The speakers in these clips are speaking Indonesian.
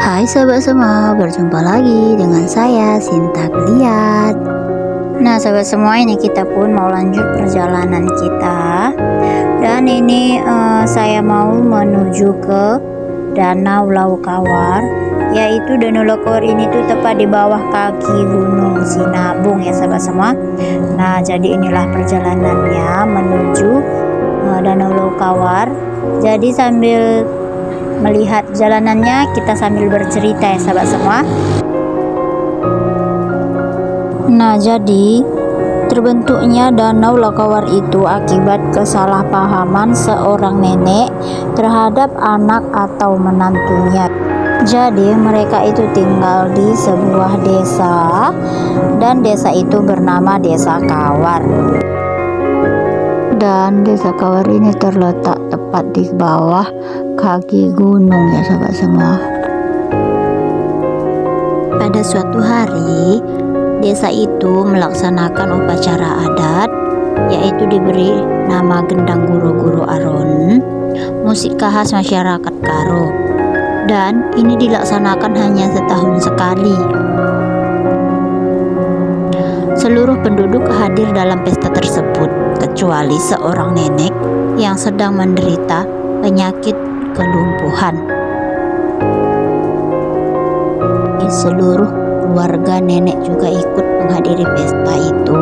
Hai sahabat semua, berjumpa lagi dengan saya Sinta Geliat. Nah sahabat semua, ini kita pun mau lanjut perjalanan kita. Dan ini saya mau menuju ke Danau Laukawar. Yaitu Danau Laukawar ini tuh tepat di bawah kaki Gunung Sinabung ya sahabat semua. Nah jadi inilah perjalanannya menuju Danau Laukawar. Jadi sambil melihat jalanannya kita sambil bercerita ya sahabat semua. Nah jadi terbentuknya Danau Laukawar itu akibat kesalahpahaman seorang nenek terhadap anak atau menantunya. Jadi mereka itu tinggal di sebuah desa dan desa itu bernama Desa Kawar. Dan Desa Kawar ini terletak tepat di bawah kaki gunung ya sahabat semua. Pada suatu hari desa itu melaksanakan upacara adat, yaitu diberi nama Gendang Guru-Guru Aron, musik khas masyarakat Karo, dan ini dilaksanakan hanya setahun sekali. Seluruh penduduk hadir dalam pesta tersebut, kecuali seorang nenek yang sedang menderita penyakit kelumpuhan. Seluruh keluarga nenek juga ikut menghadiri pesta itu.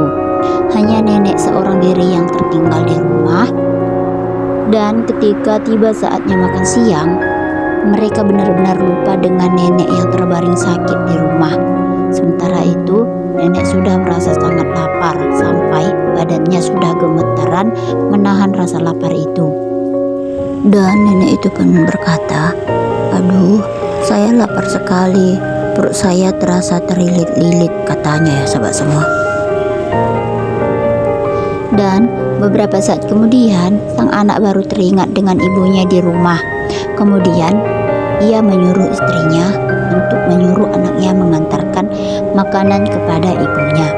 Hanya nenek seorang diri yang tertinggal di rumah. Dan ketika tiba saatnya makan siang, mereka benar-benar lupa dengan nenek yang terbaring sakit di rumah. Sementara itu, nenek sudah merasa sangat lapar sampai badannya sudah gemetaran menahan rasa lapar itu. Dan nenek itu pun berkata, "Aduh, saya lapar sekali. Perut saya terasa terlilit-lilit," katanya ya sahabat semua. Dan beberapa saat kemudian, sang anak baru teringat dengan ibunya di rumah. Kemudian, ia menyuruh istrinya untuk menyuruh anaknya mengantarkan makanan kepada ibunya.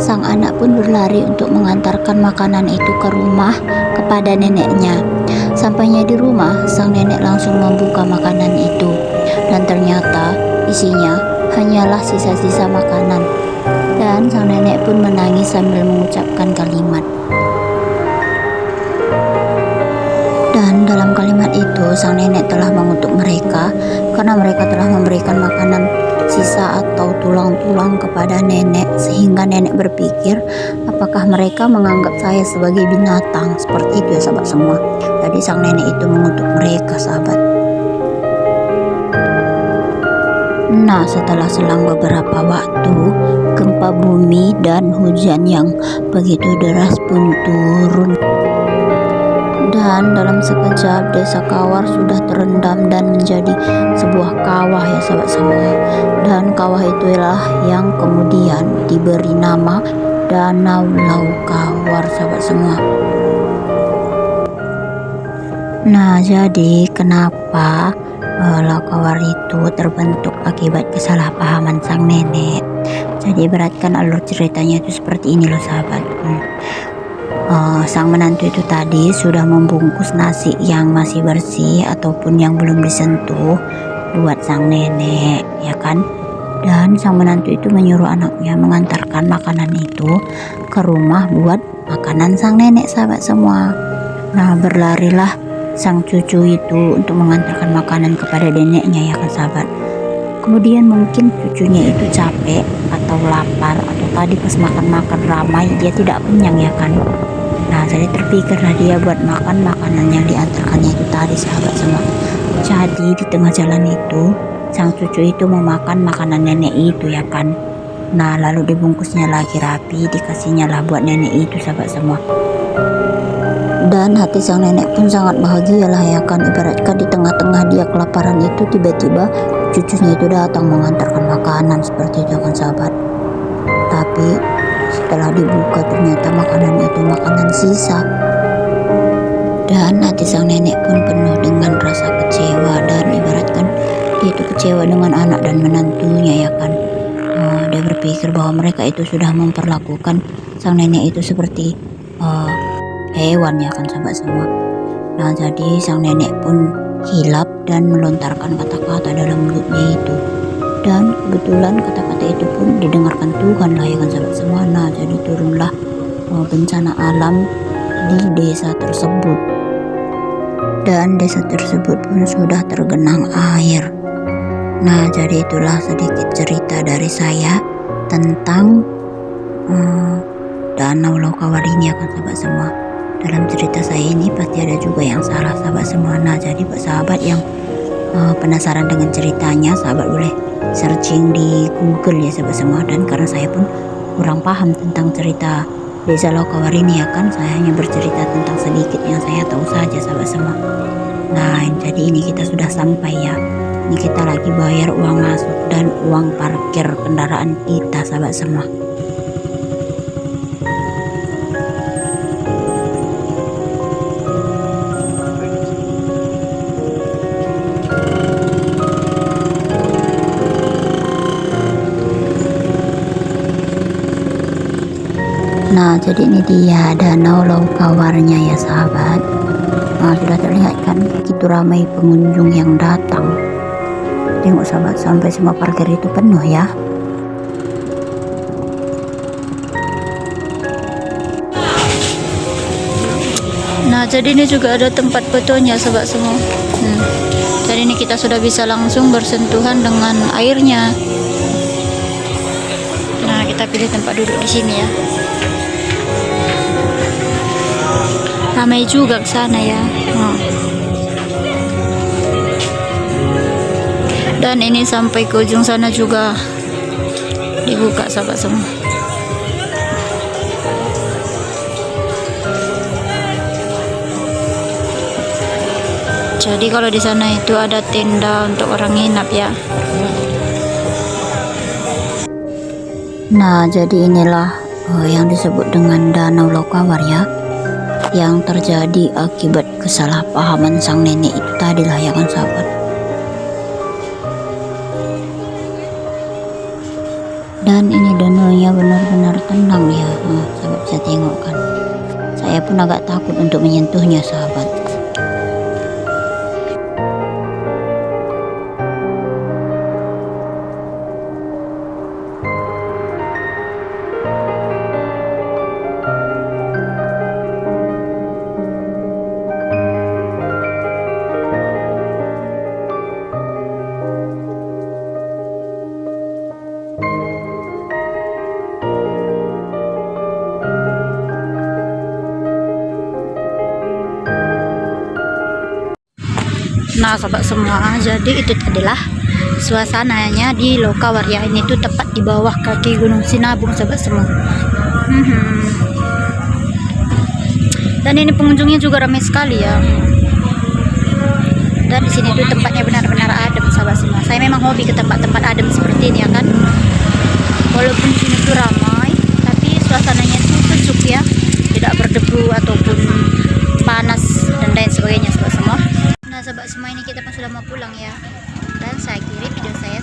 Sang anak pun berlari untuk mengantarkan makanan itu ke rumah kepada neneknya. Sampainya di rumah, sang nenek langsung membuka makanan itu, dan ternyata isinya hanyalah sisa-sisa makanan. Dan sang nenek pun menangis sambil mengucapkan kalimat. Dan dalam kalimat itu, sang nenek telah mengutuk mereka karena mereka telah memberikan makanan sisa atau tulang-tulang kepada nenek, sehingga nenek berpikir, apakah mereka menganggap saya sebagai binatang? Seperti itu ya sahabat semua. Jadi sang nenek itu mengutuk mereka sahabat. Nah setelah selang beberapa waktu, gempa bumi dan hujan yang begitu deras pun turun. Dan dalam sekejap Desa Kawar sudah terendam dan menjadi sebuah kawah ya sahabat semua. Dan kawah itulah yang kemudian diberi nama Danau Laukawar sahabat semua. Nah jadi kenapa Laukawar itu terbentuk akibat kesalahpahaman sang nenek? Jadi beratkan alur ceritanya itu seperti ini loh sahabat. Sang menantu itu tadi sudah membungkus nasi yang masih bersih ataupun yang belum disentuh buat sang nenek, ya kan? Dan sang menantu itu menyuruh anaknya mengantarkan makanan itu ke rumah buat makanan sang nenek sahabat semua. Nah berlarilah sang cucu itu untuk mengantarkan makanan kepada neneknya ya kan sahabat. Kemudian mungkin cucunya itu capek atau lapar, atau tadi pas makan-makan ramai dia tidak kenyang ya kan. Nah jadi terpikirlah dia buat makan makanan yang diantarkannya itu tadi sahabat semua. Jadi di tengah jalan itu sang cucu itu memakan makanan nenek itu ya kan. Nah lalu dibungkusnya lagi rapi, dikasihnya lah buat nenek itu sahabat semua. Dan hati sang nenek pun sangat bahagia lah ya kan. Ibaratkan di tengah-tengah dia kelaparan itu, tiba-tiba cucunya itu datang mengantarkan makanan seperti itu kan sahabat. Tapi setelah dibuka ternyata makanan itu makanan sisa. Dan hati sang nenek pun penuh dengan rasa kecewa, dan ibaratkan dia itu kecewa dengan anak dan menantunya ya kan. Dia berpikir bahwa mereka itu sudah memperlakukan sang nenek itu seperti hewan ya kan sahabat semua. Nah jadi sang nenek pun hilap dan melontarkan kata-kata dalam mulutnya itu. Dan kebetulan kata-kata itu pun didengarkan Tuhan lah ya kan sahabat semua. Nah jadi turunlah bencana alam di desa tersebut, dan desa tersebut pun sudah tergenang air. Nah jadi itulah sedikit cerita dari saya tentang Danau Lokawari ini ya kan sahabat semua. Dalam cerita saya ini pasti ada juga yang salah sahabat semua. Nah jadi buat sahabat yang penasaran dengan ceritanya, sahabat boleh searching di Google ya sahabat semua. Dan karena saya pun kurang paham tentang cerita desa Lokawari ini ya kan, saya hanya bercerita tentang sedikit yang saya tahu saja sahabat semua. Nah jadi ini kita sudah sampai ya, ini kita lagi bayar uang masuk dan uang parkir kendaraan kita sahabat semua. Nah jadi ini dia Danau Lokawarnya ya sahabat. Nah sudah terlihat kan begitu ramai pengunjung yang datang. Tengok sahabat, sampai semua parkir itu penuh ya. Nah jadi ini juga ada tempat fotonya sahabat semua. Jadi ini kita sudah bisa langsung bersentuhan dengan airnya. Nah kita pilih tempat duduk di sini ya. Ramai juga ke sana ya. Dan ini sampai ke ujung sana juga dibuka sahabat semua. Jadi kalau di sana itu ada tenda untuk orang nginap ya. Nah jadi inilah yang disebut dengan Danau Lokawari ya, yang terjadi akibat kesalahpahaman sang nenek itu tadi lah ya kan sahabat. Dan ini danaunya benar-benar tenang ya, sahabat bisa tengok kan. Saya pun agak takut untuk menyentuhnya sahabat. Nah sahabat semua, jadi itu adalah suasananya di Lokawari ya. Ini tuh tepat di bawah kaki Gunung Sinabung sahabat semua. Dan ini pengunjungnya juga ramai sekali ya. Dan di sini tuh tempatnya benar-benar adem sahabat semua. Saya memang hobi ke tempat-tempat adem seperti ini ya kan. Walaupun di sini tuh ramai, tapi suasananya tuh sejuk ya, tidak berdebu ataupun panas dan lain sebagainya sahabat semua. Nah sahabat semua, ini kita pun sudah mau pulang ya, dan saya akhiri video saya